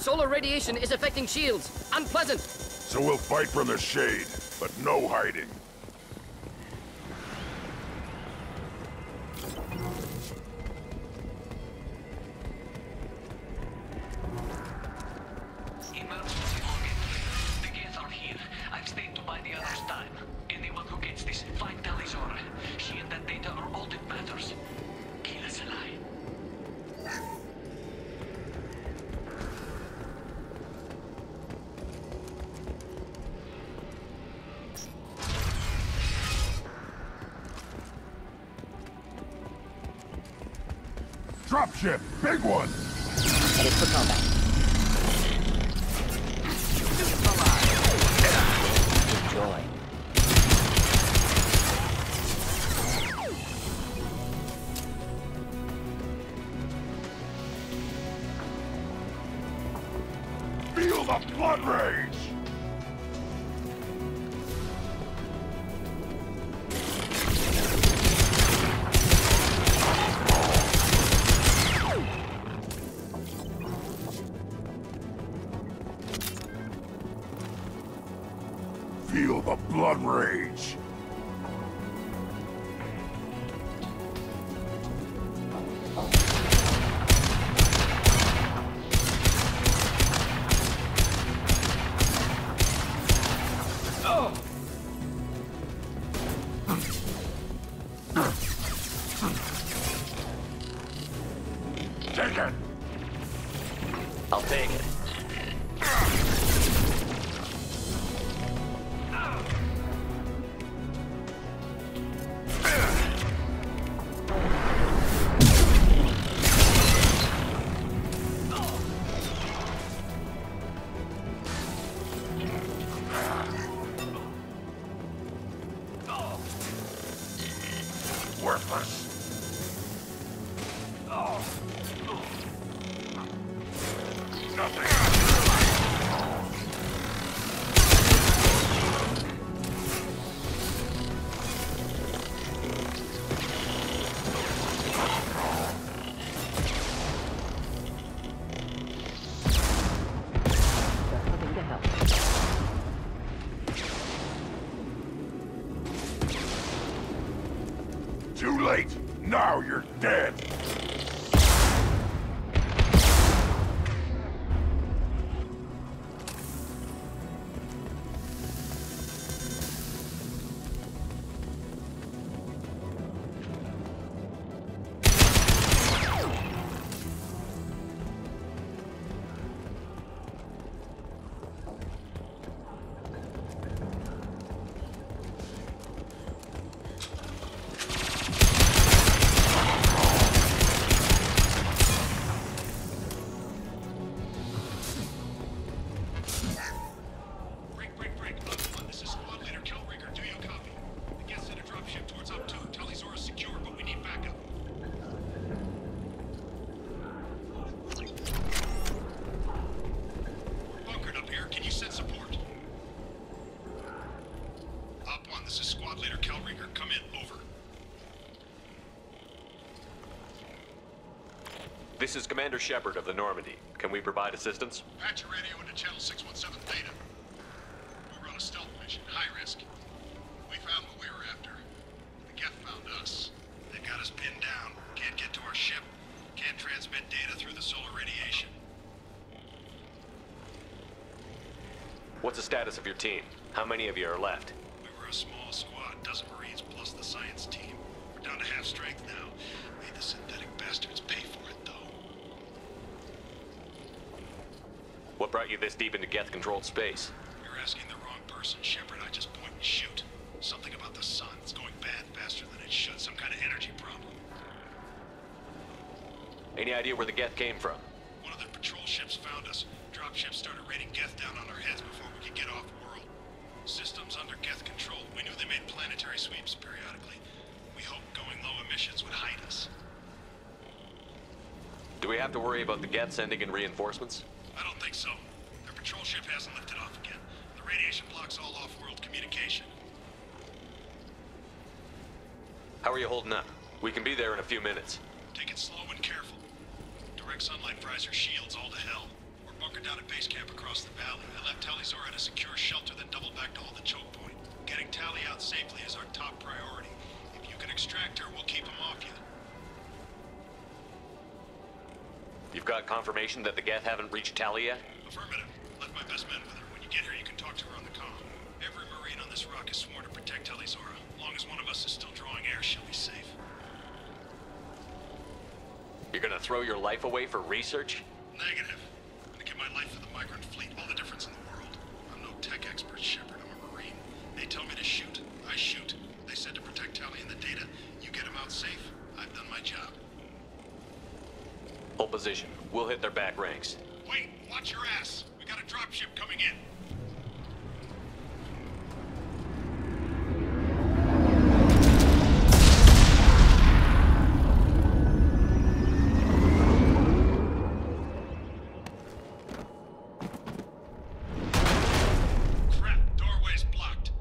Solar radiation is affecting shields. Unpleasant. So we'll fight from the shade, but no hiding. Emergency organ. The Geth are here. I've stayed to buy the others time. Anyone who gets this, find Tali'Zorah. She and that data are all that matters. Kill us alive. Dropship, big one! Headed for combat. Enjoy. Feel the blood rage! Feel the blood rage! Take it! I'll take it. Worthless. Nothing. Nothing to help. Too late. Now you're dead. This is Commander Shepard of the Normandy. Can we provide assistance? Patch your radio into channel 617 Theta. We were on a stealth mission, high risk. We found what we were after. The Geth found us. They got us pinned down. Can't get to our ship. Can't transmit data through the solar radiation. What's the status of your team? How many of you are left? We were a small squad, dozen Marines plus the science team. We're down to half strength now. Made the synthetic bastards pay for it, though. What brought you this deep into Geth-controlled space? You're asking the wrong person, Shepard. I just point and shoot. Something about the sun. It's going bad faster than it should. Some kind of energy problem. Any idea where the Geth came from? One of the patrol ships found us. Dropships started raining Geth down on our heads before we could get off-world. Systems under Geth control. We knew they made planetary sweeps periodically. We hoped going low emissions would hide us. Do we have to worry about the Geth sending in reinforcements? I don't think so. Their patrol ship hasn't lifted off again. The radiation blocks all off-world communication. How are you holding up? We can be there in a few minutes. Take it slow and careful. Direct sunlight fries your shields all to hell. We're bunkered down base camp across the valley. I left Tali'Zorah at a secure shelter, then doubled back to hold the choke point. Getting Tali out safely is our top priority. If you can extract her, we'll keep him off you. You've got confirmation that the Geth haven't reached Tali yet? Affirmative. Left my best men with her. When you get here, you can talk to her on the comm. Every Marine on this rock is sworn to protect Tali'Zorah. As long as one of us is still drawing air, she'll be safe. You're gonna throw your life away for research? Negative. I'm gonna give my life for the migrant fleet. All the difference in the world. I'm no tech expert, Shepard. I'm a Marine. They tell me to shoot. I shoot. They said to protect Tali and the data. You get them out safe. I've done my job. Hold position. We'll hit their back ranks. Wait, watch your ass. We got a dropship coming in. Crap, doorway's blocked.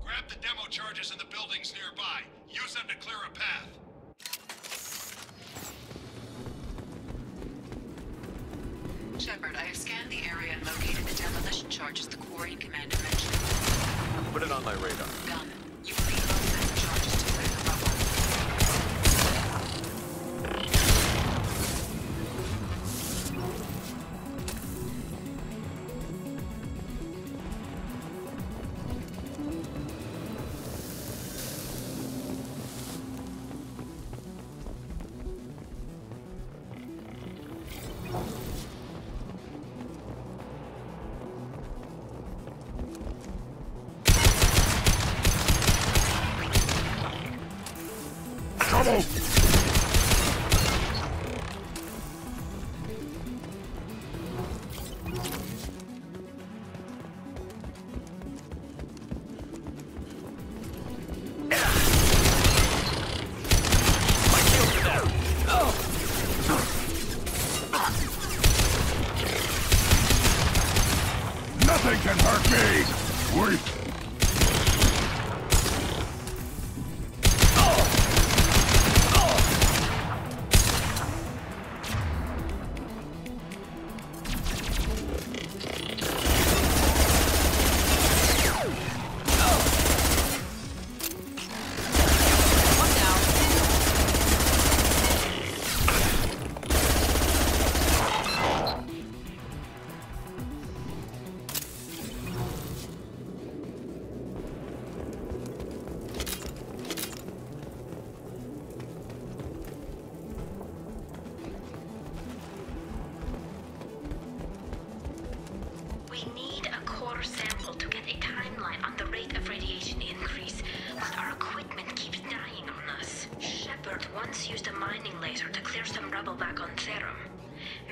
Grab the demo charges in the buildings nearby. Use them to clear a path. Shepard, I have scanned the area and located the demolition charges the quarry commander mentioned. Put it on my radar. Gun, you will need both sets of charges to clear the rubble. Nothing can hurt me! Wait! We need a core sample to get a timeline on the rate of radiation increase, but our equipment keeps dying on us. Shepard once used a mining laser to clear some rubble back on Therum.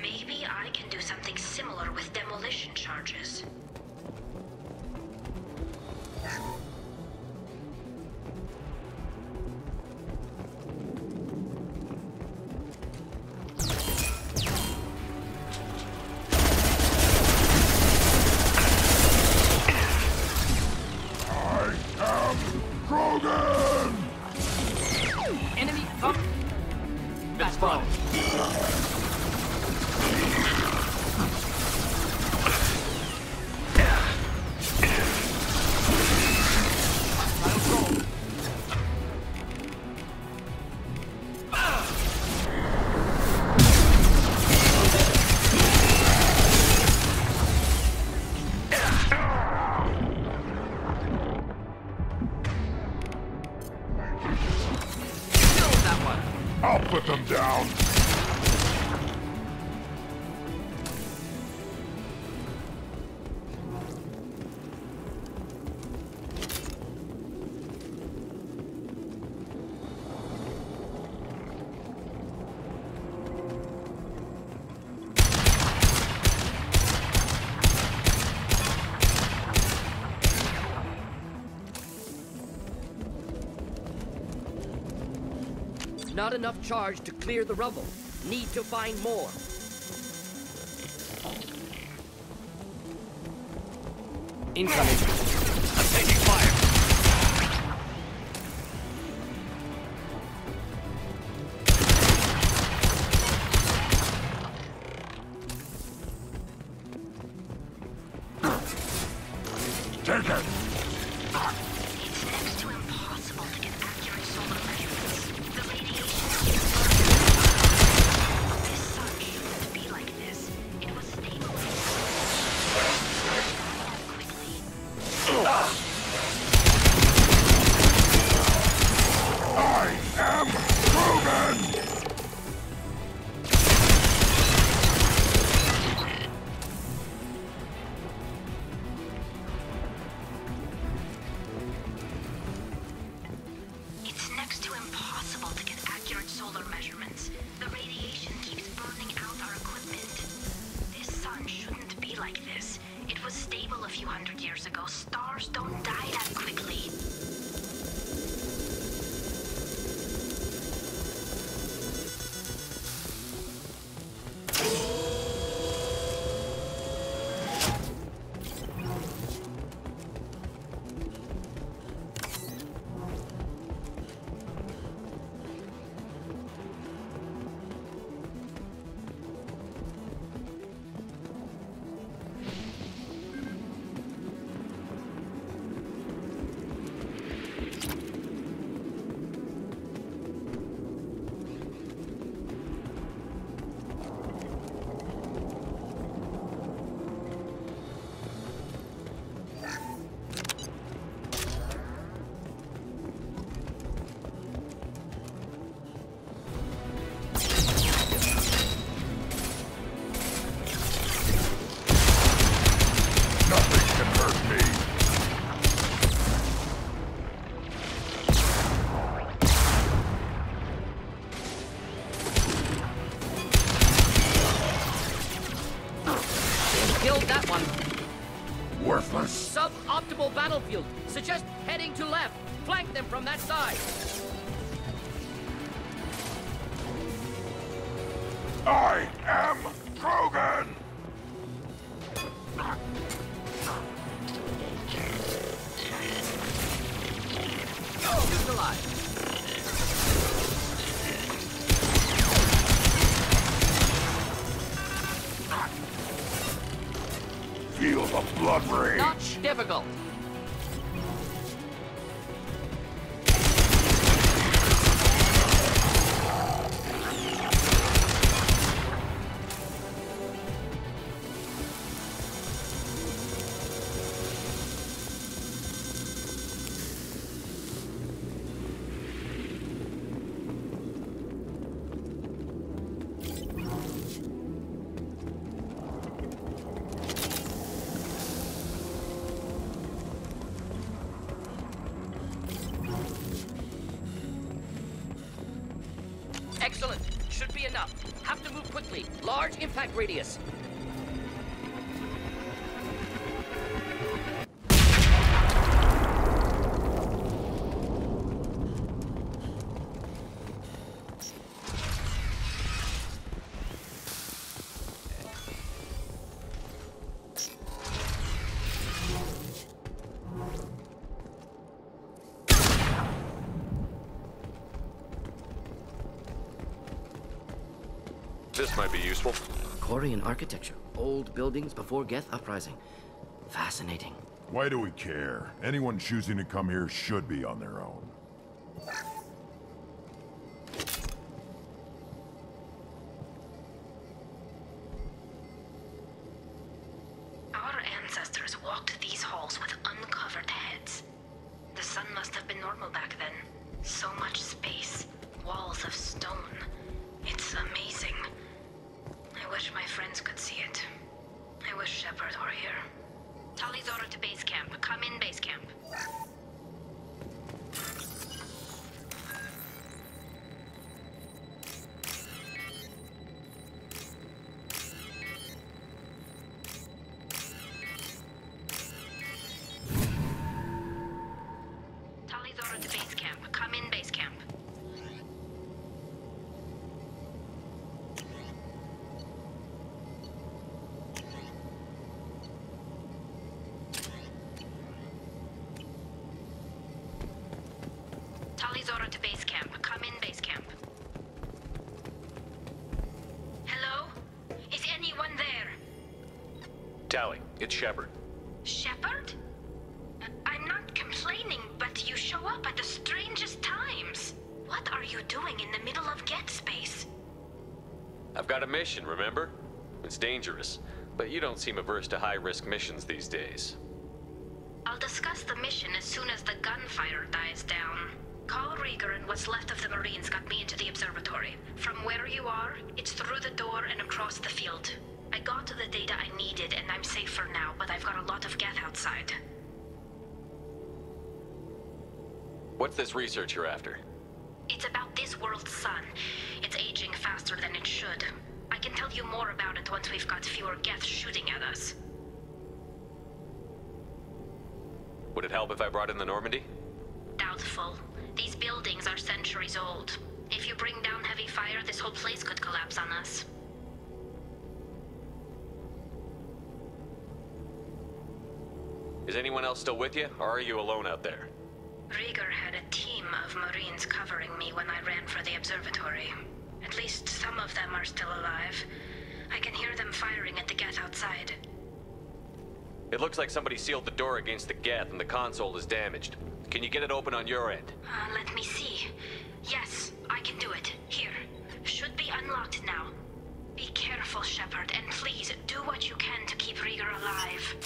Maybe I can do something similar with demolition charges. Enemy up. That's fine. I'll put them down! Not enough charge to clear the rubble. Need to find more. Incoming. I'm taking fire. Take it! It's next to impossible to get accurate solar measurements. The radiation this sun shouldn't be like this. It was stable. Quickly. I am proven! It's next to impossible to get accurate solar measurements. The radiation keeps burning out our equipment. This sun shouldn't be like this. It was stable a few hundred years ago. Stars don't die that quickly. Killed that one. Worthless. Suboptimal battlefield. Suggest heading to left. Flank them from that side. I am Krogan! Just alive. Feel the blood rage. Not difficult. Excellent. Should be enough. Have to move quickly. Large impact radius. This might be useful. Korean architecture. Old buildings before Geth uprising. Fascinating. Why do we care? Anyone choosing to come here should be on their own. Our ancestors walked these halls with uncovered heads. The sun must have been normal back then. So much space. Walls of stone. It's amazing. I wish my friends could see it. I wish Shepard were here. Tali'Zorah to base camp. Come in base camp. Tali'Zorah to base camp. Come in base camp. Tali'Zorah to base camp. Come in base camp. Hello? Is anyone there? Tali, it's Shepard. Shepard? complaining, but you show up at the strangest times. What are you doing in the middle of Geth space? I've got a mission, remember? It's dangerous, but you don't seem averse to high-risk missions these days. I'll discuss the mission as soon as the gunfire dies down. Call Rieger and what's left of the Marines got me into the observatory. From where you are, it's through the door and across the field. I got to the data I needed and I'm safe for now, but I've got a lot of Geth outside. What's this research you're after? It's about this world's sun. It's aging faster than it should. I can tell you more about it once we've got fewer Geth shooting at us. Would it help if I brought in the Normandy? Doubtful. These buildings are centuries old. If you bring down heavy fire, this whole place could collapse on us. Is anyone else still with you, or are you alone out there? Rieger had a team of Marines covering me when I ran for the observatory. At least some of them are still alive. I can hear them firing at the Geth outside. It looks like somebody sealed the door against the Geth and the console is damaged. Can you get it open on your end? Let me see. Yes, I can do it. Here. Should be unlocked now. Be careful, Shepard, and please do what you can to keep Rieger alive.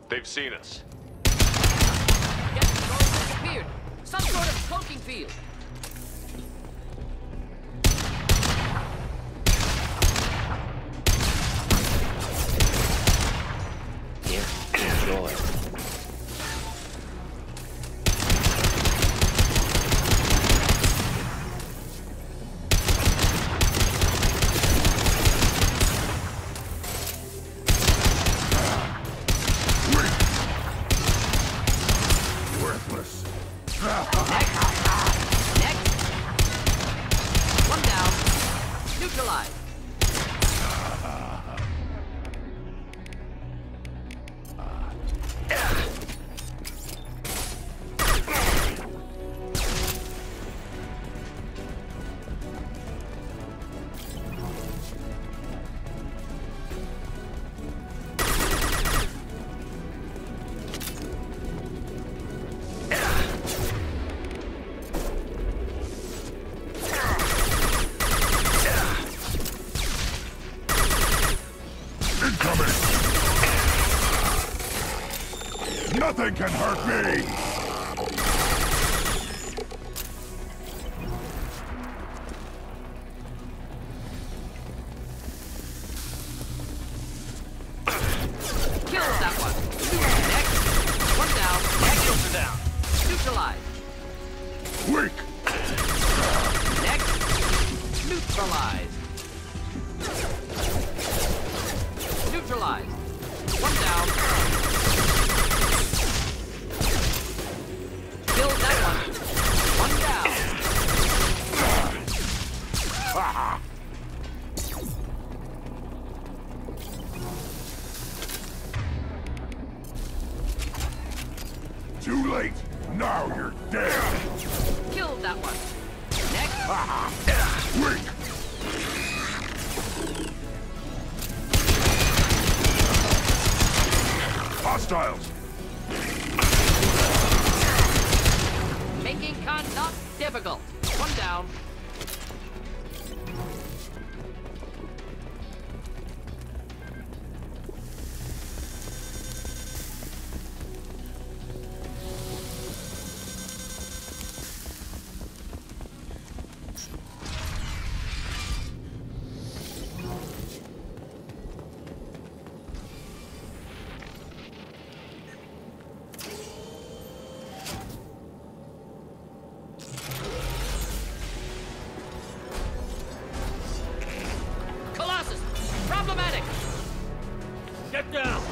They've seen us. Geth control disappeared. Some sort of cloaking field. Here, enjoy. Worthless. Next. One down. Neutralized. Incoming! Nothing can hurt me! Kills that one. Next. One down. Next. Are down. Neutralized. Weak! Next. Neutralized. Neutralized. One down. Killed that one. One down. Too late! Now you're dead! Killed that one. Next. Weak! Hostiles! Making con not difficult. One down. Problematic! Get down!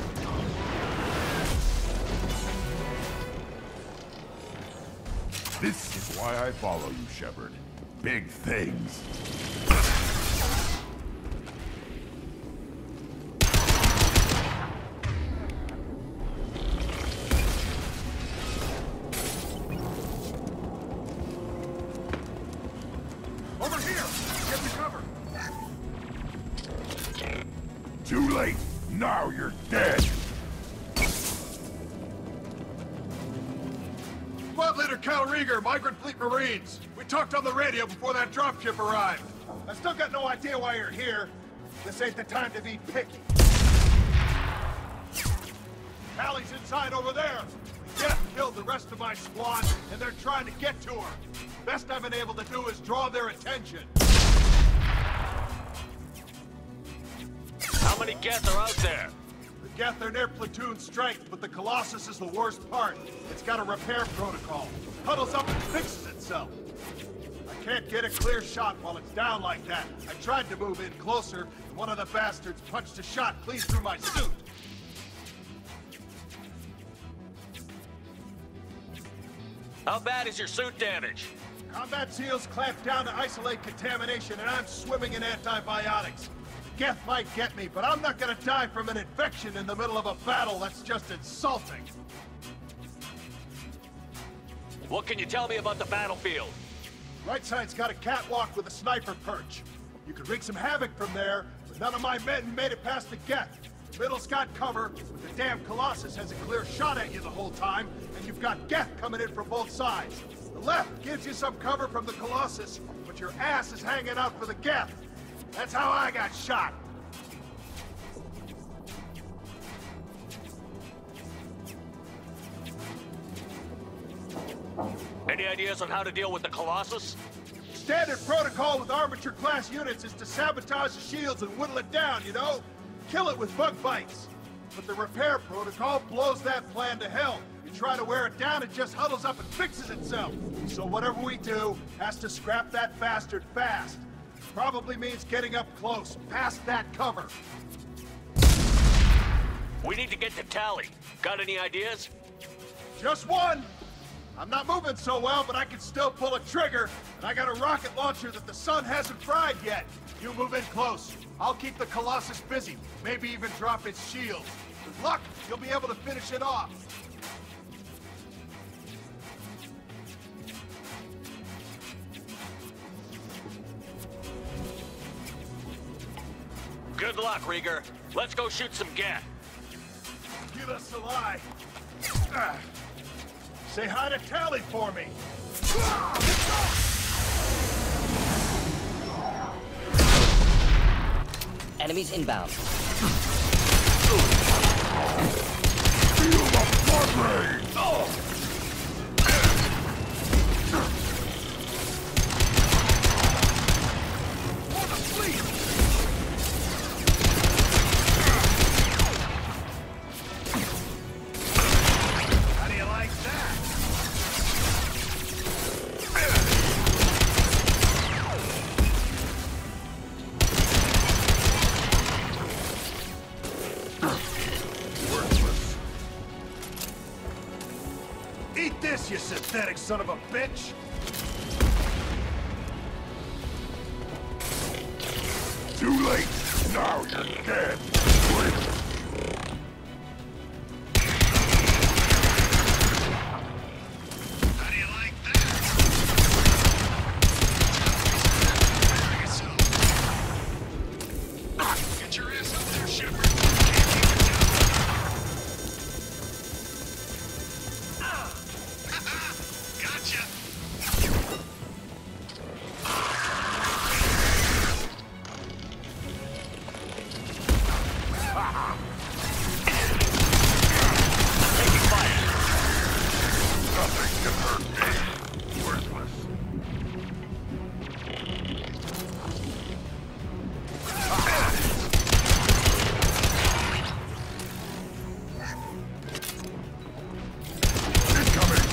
This is why I follow you, Shepard. Big things. Squad Leader Cal Rieger, Migrant Fleet Marines. We talked on the radio before that dropship arrived. I still got no idea why you're here. This ain't the time to be picky. Callie's inside over there. Geth killed the rest of my squad, and they're trying to get to her. Best I've been able to do is draw their attention. How many Geth are out there? The Geth are near platoon strength, but the Colossus is the worst part. It's got a repair protocol. Huddles up and fixes itself. I can't get a clear shot while it's down like that. I tried to move in closer, and one of the bastards punched a shot clean through my suit. How bad is your suit damage? Combat SEALs clamped down to isolate contamination, and I'm swimming in antibiotics. Geth might get me, but I'm not gonna die from an infection in the middle of a battle. That's just insulting. What can you tell me about the battlefield? Right side's got a catwalk with a sniper perch. You could wreak some havoc from there, but none of my men made it past the Geth. Middle's got cover, but the damn Colossus has a clear shot at you the whole time, and you've got Geth coming in from both sides. The left gives you some cover from the Colossus, but your ass is hanging out for the Geth. That's how I got shot. Any ideas on how to deal with the Colossus? Standard protocol with armature-class units is to sabotage the shields and whittle it down, you know? Kill it with bug bites. But the repair protocol blows that plan to hell. You try to wear it down, it just huddles up and fixes itself. So whatever we do has to scrap that bastard fast. Probably means getting up close, past that cover. We need to get to Tali. Got any ideas? Just one! I'm not moving so well, but I can still pull a trigger, and I got a rocket launcher that the sun hasn't fried yet. You move in close. I'll keep the Colossus busy, maybe even drop its shield. With luck, you'll be able to finish it off. Good luck, Rieger. Let's go shoot some Geth. Give us a lie. Say hi to Tali for me. Enemies inbound. Feel the blood rain! For the fleet! How do you like that? Worthless. Eat this, you synthetic son of a bitch! Too late. Now you're dead. How do you like that? Get your ass up there, Shepard. Can't keep it down. Gotcha. Nothing can hurt me. Worthless. Incoming!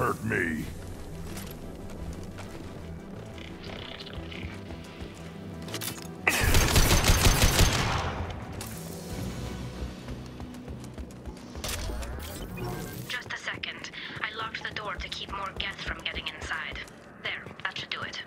hurt me. Just a second. I locked the door to keep more Geth from getting inside. There, that should do it.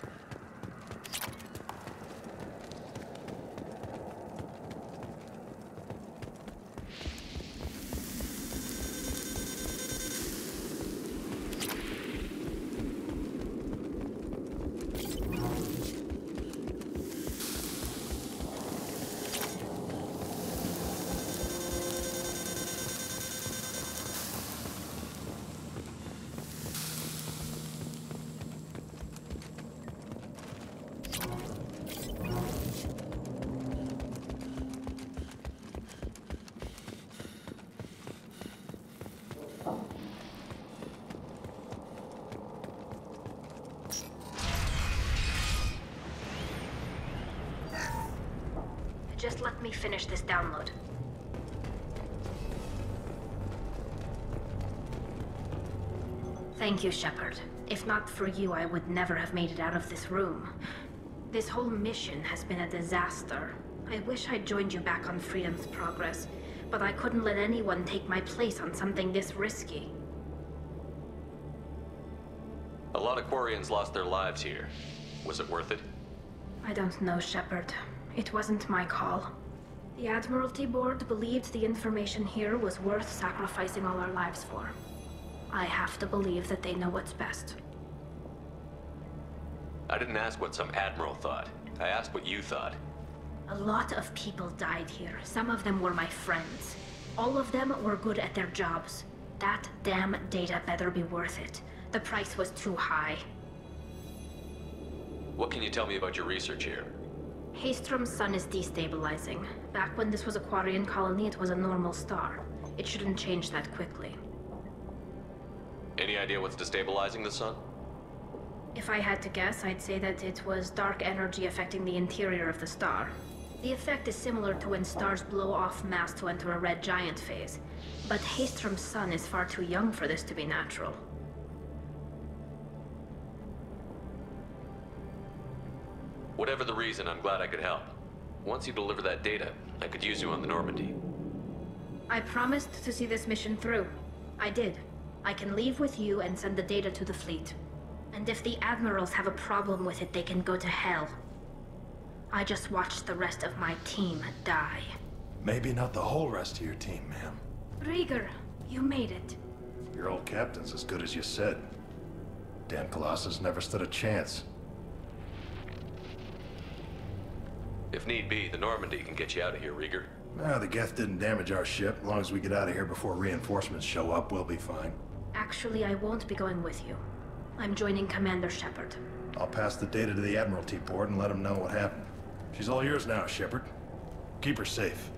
Just let me finish this download. Thank you, Shepard. If not for you, I would never have made it out of this room. This whole mission has been a disaster. I wish I'd joined you back on Freedom's Progress, but I couldn't let anyone take my place on something this risky. A lot of Quarians lost their lives here. Was it worth it? I don't know, Shepard. It wasn't my call. The Admiralty Board believed the information here was worth sacrificing all our lives for. I have to believe that they know what's best. I didn't ask what some admiral thought. I asked what you thought. A lot of people died here. Some of them were my friends. All of them were good at their jobs. That damn data better be worth it. The price was too high. What can you tell me about your research here? Hastrom's sun is destabilizing. Back when this was a Quarian colony, it was a normal star. It shouldn't change that quickly. Any idea what's destabilizing the sun? If I had to guess, I'd say that it was dark energy affecting the interior of the star. The effect is similar to when stars blow off mass to enter a red giant phase. But Hastrom's sun is far too young for this to be natural. Whatever the reason, I'm glad I could help. Once you deliver that data, I could use you on the Normandy. I promised to see this mission through. I did. I can leave with you and send the data to the fleet. And if the admirals have a problem with it, they can go to hell. I just watched the rest of my team die. Maybe not the whole rest of your team, ma'am. Rieger, you made it. Your old captain's as good as you said. Damn Colossus never stood a chance. If need be, the Normandy can get you out of here, Rieger. The Geth didn't damage our ship. As long as we get out of here before reinforcements show up, we'll be fine. Actually, I won't be going with you. I'm joining Commander Shepard. I'll pass the data to the Admiralty Board and let them know what happened. She's all yours now, Shepard. Keep her safe.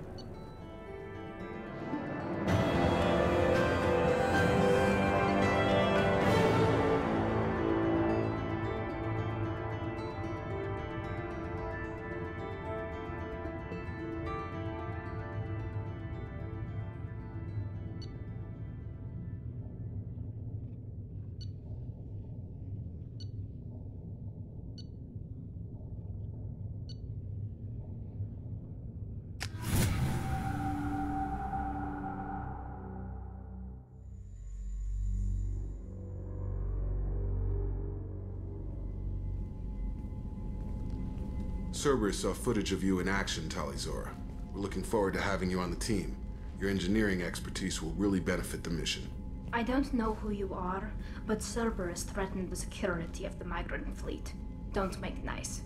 Cerberus saw footage of you in action, Tali'Zorah. We're looking forward to having you on the team. Your engineering expertise will really benefit the mission. I don't know who you are, but Cerberus threatened the security of the migrant fleet. Don't make nice.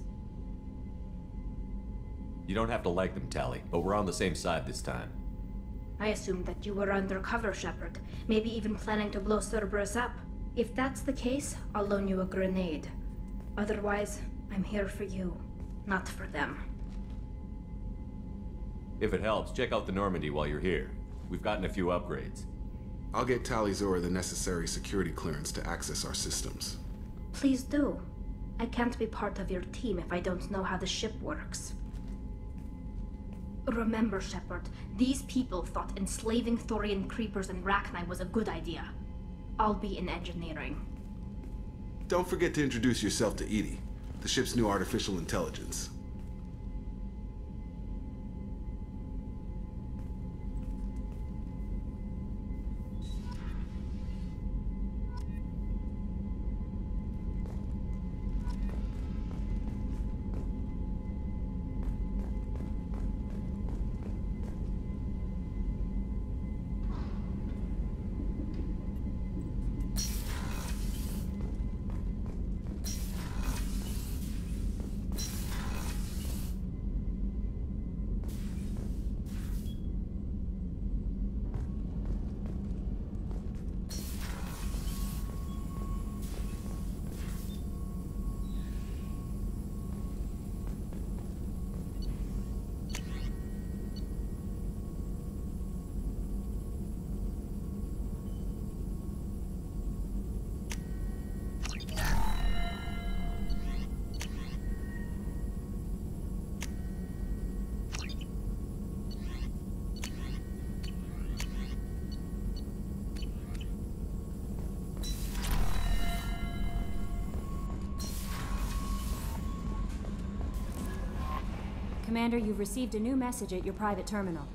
You don't have to like them, Tali, but we're on the same side this time. I assumed that you were undercover, Shepard. Maybe even planning to blow Cerberus up. If that's the case, I'll loan you a grenade. Otherwise, I'm here for you, not for them. If it helps, check out the Normandy while you're here. We've gotten a few upgrades. I'll get Tali'Zorah the necessary security clearance to access our systems. Please do. I can't be part of your team if I don't know how the ship works. Remember, Shepard, these people thought enslaving Thorian creepers in Rachni was a good idea. I'll be in engineering. Don't forget to introduce yourself to Edie, the ship's new artificial intelligence. Commander, you've received a new message at your private terminal.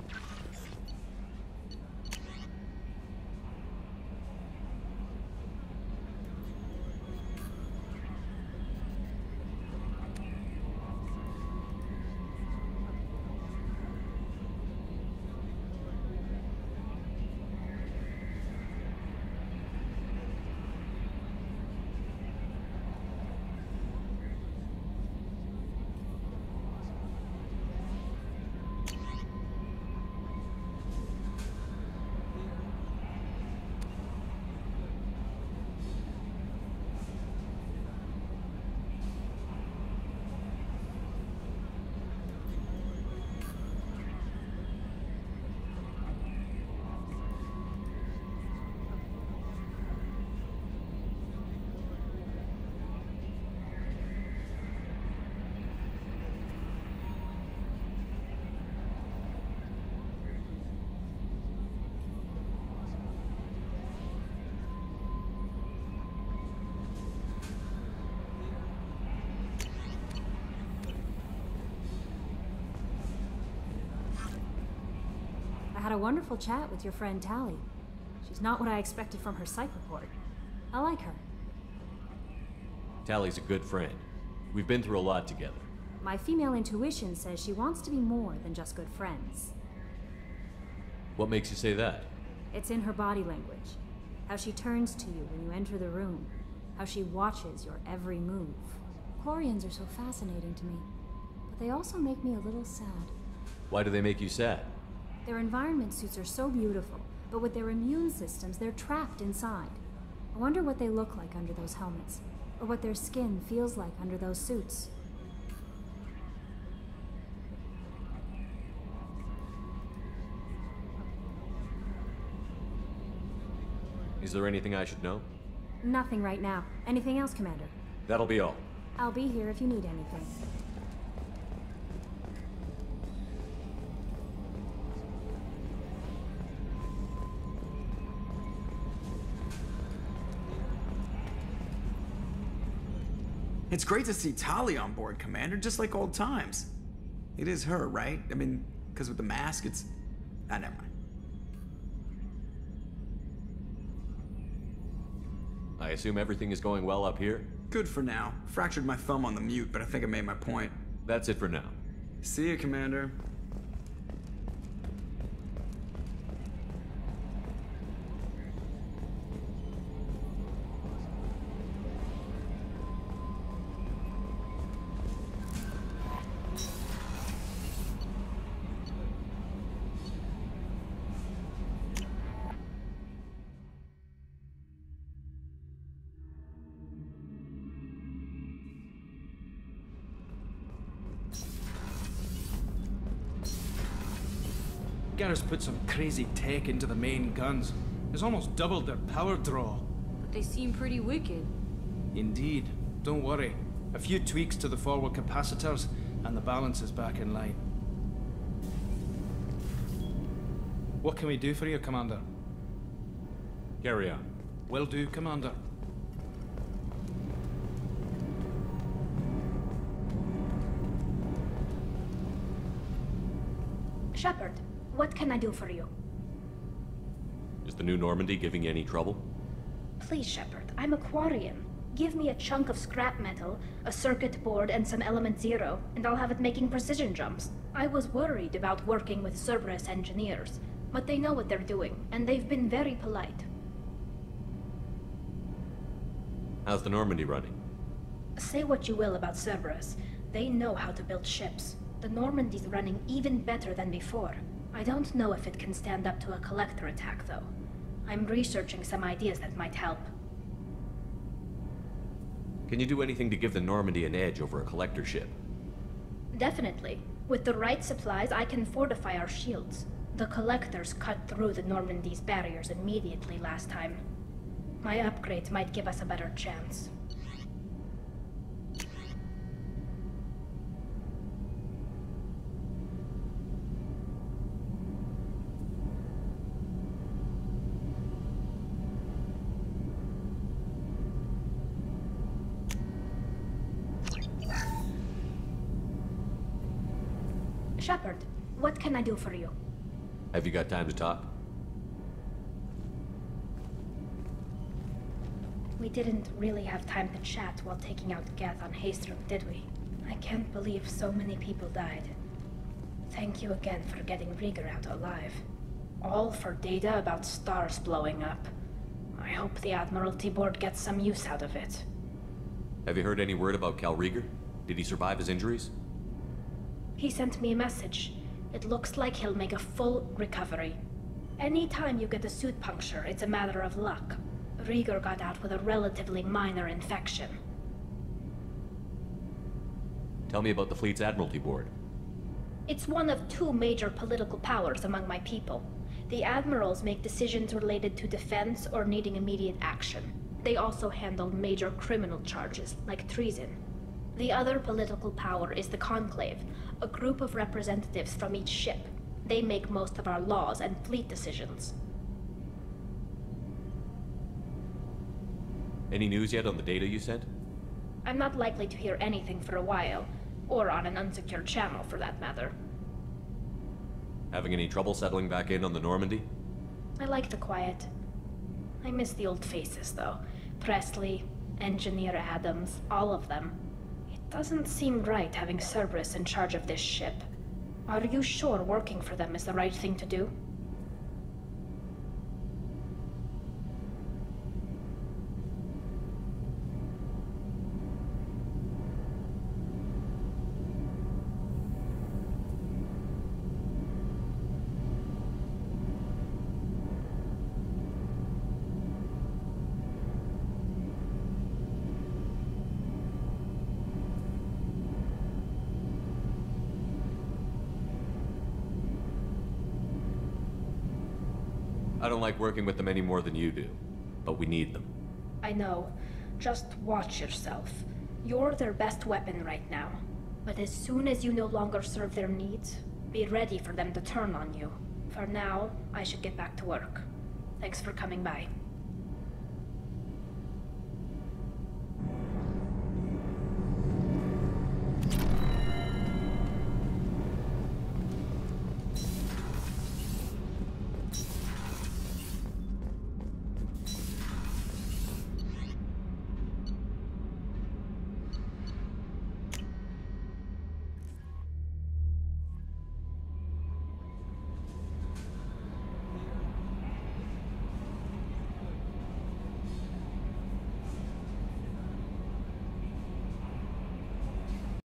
I had a wonderful chat with your friend Tali. She's not what I expected from her psych report. I like her. Tali's a good friend. We've been through a lot together. My female intuition says she wants to be more than just good friends. What makes you say that? It's in her body language. How she turns to you when you enter the room. How she watches your every move. Quarians are so fascinating to me, but they also make me a little sad. Why do they make you sad? Their environment suits are so beautiful, but with their immune systems, they're trapped inside. I wonder what they look like under those helmets, or what their skin feels like under those suits. Is there anything I should know? Nothing right now. Anything else, Commander? That'll be all. I'll be here if you need anything. It's great to see Tali on board, Commander, just like old times. It is her, right? I mean, because with the mask, it's... Ah, never mind. I assume everything is going well up here? Good for now. Fractured my thumb on the mute, but I think I made my point. That's it for now. See you, Commander. Garrus put some crazy tech into the main guns. It's almost doubled their power draw. But they seem pretty wicked. Indeed. Don't worry. A few tweaks to the forward capacitors, and the balance is back in line. What can we do for you, Commander? Carry on. Will do, Commander. Shepard, what can I do for you? Is the new Normandy giving you any trouble? Please, Shepard, I'm a Quarian. Give me a chunk of scrap metal, a circuit board, and some element zero, and I'll have it making precision jumps. I was worried about working with Cerberus engineers, but they know what they're doing, and they've been very polite. How's the Normandy running? Say what you will about Cerberus, they know how to build ships. The Normandy's running even better than before. I don't know if it can stand up to a collector attack, though. I'm researching some ideas that might help. Can you do anything to give the Normandy an edge over a collector ship? Definitely. With the right supplies, I can fortify our shields. The collectors cut through the Normandy's barriers immediately last time. My upgrades might give us a better chance. Shepard, what can I do for you? Have you got time to talk? We didn't really have time to chat while taking out Geth on Haystrom, did we? I can't believe so many people died. Thank you again for getting Rieger out alive. All for data about stars blowing up. I hope the Admiralty Board gets some use out of it. Have you heard any word about Cal Rieger? Did he survive his injuries? He sent me a message. It looks like he'll make a full recovery. Anytime you get a suit puncture, it's a matter of luck. Rieger got out with a relatively minor infection. Tell me about the fleet's Admiralty Board. It's one of two major political powers among my people. The admirals make decisions related to defense or needing immediate action. They also handle major criminal charges, like treason. The other political power is the Conclave, a group of representatives from each ship. They make most of our laws and fleet decisions. Any news yet on the data you sent? I'm not likely to hear anything for a while, or on an unsecured channel for that matter. Having any trouble settling back in on the Normandy? I like the quiet. I miss the old faces, though. Presley, Engineer Adams, all of them. It doesn't seem right having Cerberus in charge of this ship. Are you sure working for them is the right thing to do? I don't like working with them any more than you do, but we need them. I know. Just watch yourself. You're their best weapon right now. But as soon as you no longer serve their needs, be ready for them to turn on you. For now, I should get back to work. Thanks for coming by.